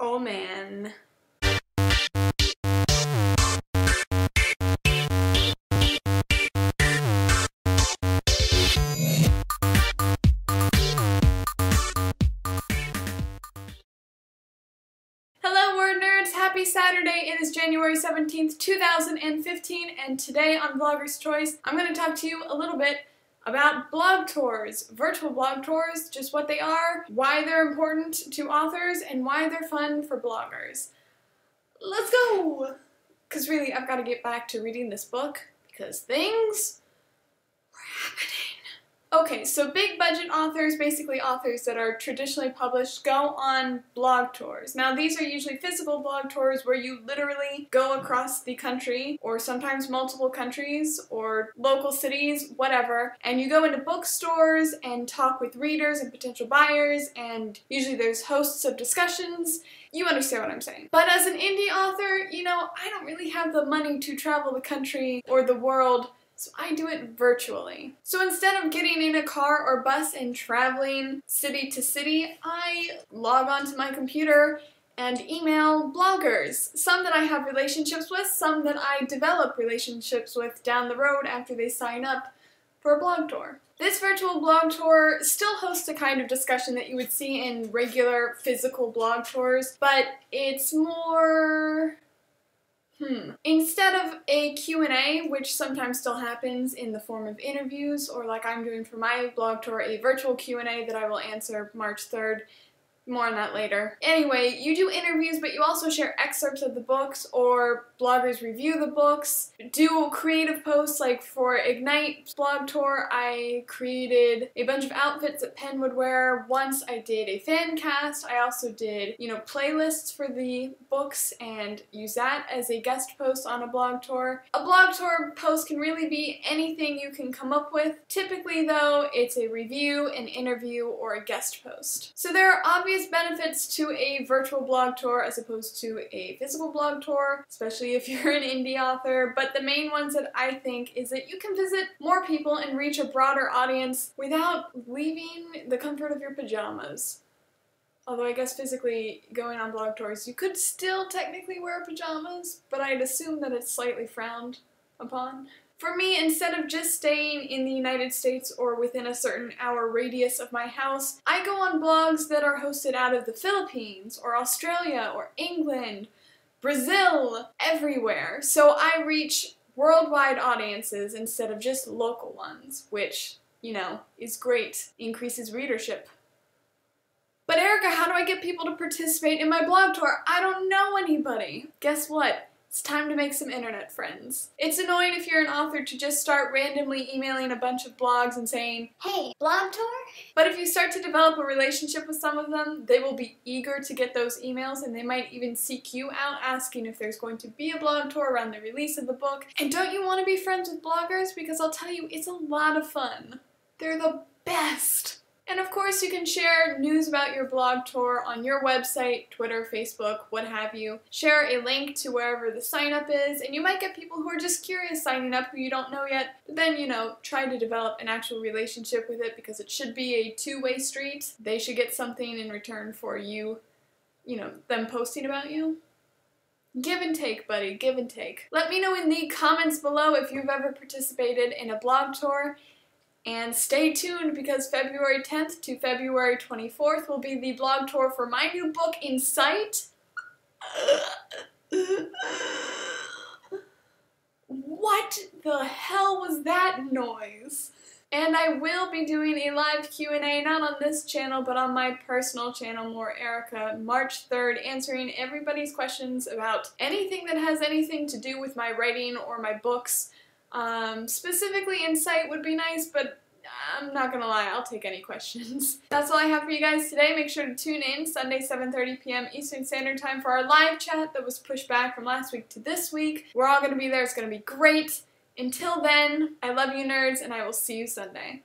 Oh man. Hello WordNerds! Happy Saturday! It is January 17th, 2015, and today on Blogger's Choice, I'm going to talk to you a little bit about blog tours. Virtual blog tours, just what they are, why they're important to authors, and why they're fun for bloggers. Let's go! Because really, I've got to get back to reading this book, because things were happening. Okay, so big budget authors, basically authors that are traditionally published, go on blog tours. Now these are usually physical blog tours where you literally go across the country, or sometimes multiple countries, or local cities, whatever, and you go into bookstores and talk with readers and potential buyers, and usually there's hosts of discussions. You understand what I'm saying. But as an indie author, you know, I don't really have the money to travel the country or the world, so I do it virtually. So instead of getting in a car or bus and traveling city to city, I log onto my computer and email bloggers. Some that I have relationships with, some that I develop relationships with down the road after they sign up for a blog tour. This virtual blog tour still hosts a kind of discussion that you would see in regular physical blog tours, but it's more... Instead of a Q&A, which sometimes still happens in the form of interviews, or like I'm doing for my blog tour, a virtual Q&A that I will answer March 3rd. More on that later. Anyway, you do interviews, but you also share excerpts of the books, or bloggers review the books, do creative posts. Like for Ignite's blog tour, I created a bunch of outfits that Penn would wear. Once I did a fan cast. I also did, playlists for the books and use that as a guest post on a blog tour. A blog tour post can really be anything you can come up with. Typically though, it's a review, an interview, or a guest post. So there are obvious benefits to a virtual blog tour as opposed to a physical blog tour, especially if you're an indie author, but the main ones that I think is that you can visit more people and reach a broader audience without leaving the comfort of your pajamas. Although I guess physically going on blog tours, you could still technically wear pajamas, but I'd assume that it's slightly frowned upon. For me, instead of just staying in the United States or within a certain hour radius of my house, I go on blogs that are hosted out of the Philippines, or Australia, or England, Brazil, everywhere. So I reach worldwide audiences instead of just local ones, which, is great, increases readership. But Erica, how do I get people to participate in my blog tour? I don't know anybody. Guess what? It's time to make some internet friends. It's annoying if you're an author to just start randomly emailing a bunch of blogs and saying, "Hey, blog tour?" But if you start to develop a relationship with some of them, they will be eager to get those emails, and they might even seek you out asking if there's going to be a blog tour around the release of the book. And don't you want to be friends with bloggers? Because I'll tell you, it's a lot of fun. They're the best. And of course you can share news about your blog tour on your website, Twitter, Facebook, what have you. Share a link to wherever the sign up is, and you might get people who are just curious signing up who you don't know yet, but then, try to develop an actual relationship with it because it should be a two-way street. They should get something in return for you, them posting about you. Give and take, buddy, give and take. Let me know in the comments below if you've ever participated in a blog tour. And stay tuned because February 10th to February 24th will be the blog tour for my new book, In Sight. What the hell was that noise? And I will be doing a live Q&A, not on this channel, but on my personal channel, More Erica, March 3rd, answering everybody's questions about anything that has anything to do with my writing or my books. Specifically In Sight would be nice, but I'm not gonna lie, I'll take any questions. That's all I have for you guys today. Make sure to tune in Sunday, 7:30 p.m. Eastern Standard Time for our live chat that was pushed back from last week to this week. We're all gonna be there. It's gonna be great. Until then, I love you nerds, and I will see you Sunday.